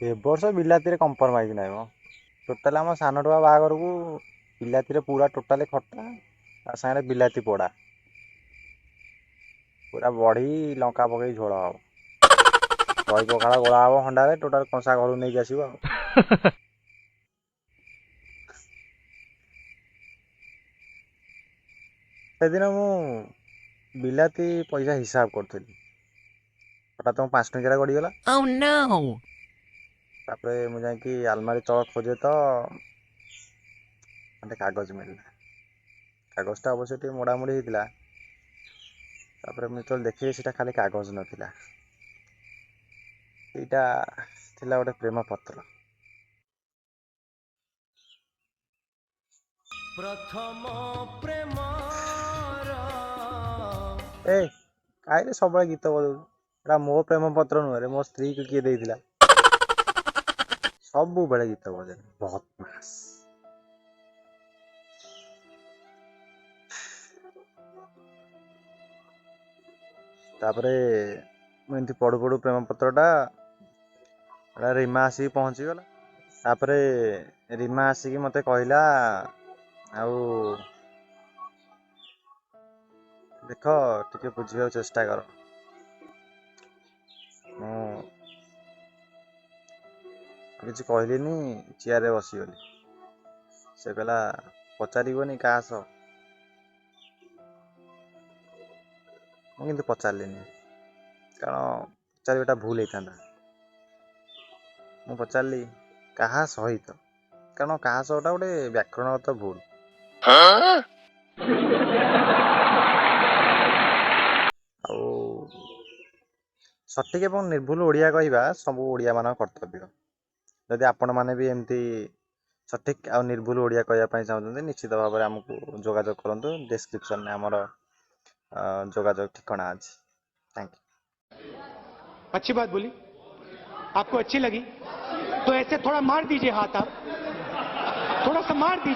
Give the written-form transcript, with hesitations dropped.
ଏ ବର୍ଷ ବିଲାତିରେ କମ୍ପ୍ରମାଇଜ ନାହିଁ ମ। ଟୋଟାଲ ଆମ ସାନ ଟୋକା ବାହାଘରକୁ ବିଲାତିରେ ପୁରା ଟୋଟାଲି ଖଟା ତା ସାଙ୍ଗରେ ବିଲାତି ପୋଡ଼ା ପୁରା ବଢି ଲଙ୍କା ପକେଇ ଝୋଳ ହବ। ଦହି ପଖାଳ ଗୋଳା ହବ ହଣ୍ଡାରେ ଟୋଟାଲ କଂସା ଘରକୁ ନେଇକି ଆସିବ ଆଉ। ସେଦିନ ମୁଁ ବିଲାତି ପଇସା ହିସାବ କରୁଥିଲି ହଠାତ୍ ମୋ 5 ଟଙ୍କିଆଟା ଗଡ଼ିଗଲା। Oh no! ତାପରେ ମୁଁ ଯାଇକି ଆଲମାରି ତଳ ଖୋଜେ ତ ଗୋଟେ କାଗଜ ମିଳିଲା। କାଗଜଟା ଅବଶ୍ୟ ଟିକେ ମୋଡାମୋଡ଼ି ହେଇଥିଲା। ତାପରେ ମୁଁ ଯେତେବେଳେ ଦେଖିଲି ସେଇଟା ଖାଲି କାଗଜ ନଥିଲା, ସେଇଟା ଥିଲା ଗୋଟେ ପ୍ରେମ ପତ୍ର। ପ୍ରଥମ ପ୍ରେମର ଏ କାହିଁରେ ସବୁବେଳେ ଗୀତ ବଜଉଛୁ? ଏଟା ମୋ ପ୍ରେମ ପତ୍ର ନୁହେଁରେ, ମୋ ସ୍ତ୍ରୀକୁ କିଏ ଦେଇଥିଲା। ସବୁବେଳେ ଗୀତ ବଜାଏ ବଦମାସ। ତାପରେ ମୁଁ ଏମିତି ପଢୁ ପଢୁ ପ୍ରେମ ପତ୍ରଟା ରିମା ଆସିକି ପହଞ୍ଚିଗଲା। ତାପରେ ରିମା ଆସିକି ମତେ କହିଲା ଆଉ ଦେଖ ଟିକେ ବୁଝିବାକୁ ଚେଷ୍ଟା କର। ମୁଁ କିଛି କହିଲିନି, ଚେୟାରରେ ବସିଗଲି। ସେ କହିଲା ପଚାରିବନି କାହା ସହ? ମୁଁ କିନ୍ତୁ ପଚାରିଲିନି, କାରଣ ପଚାରିବାଟା ଭୁଲ ହେଇଥାନ୍ତା। ମୁଁ ପଚାରିଲି କାହା ସହିତ, କାରଣ କାହା ସହଟା ଗୋଟେ ବ୍ୟାକରଣଗତ ଭୁଲ। ଆଉ ସଠିକ୍ ଏବଂ ନିର୍ଭୁଲ ଓଡ଼ିଆ କହିବା ସବୁ ଓଡ଼ିଆମାନଙ୍କ କର୍ତ୍ତବ୍ୟ। ଯଦି ଆପଣମାନେ ବି ଏମିତି ସଠିକ୍ ଆଉ ନିର୍ଭୁଲ ଓଡ଼ିଆ କହିବା ପାଇଁ ଚାହୁଁଛନ୍ତି, ନିଶ୍ଚିତ ଭାବରେ ଆମକୁ ଯୋଗାଯୋଗ କରନ୍ତୁ। ଡେସ୍କ୍ରିପସନରେ ଆମର ଯୋଗାଯୋଗ ଠିକଣା ଅଛି। Thank you. अच्छी बात बोली, आपको अच्छी लगी तो ऐसे थोड़ा मार दीजिए हाथ, आप थोड़ा सा मार दीजिए।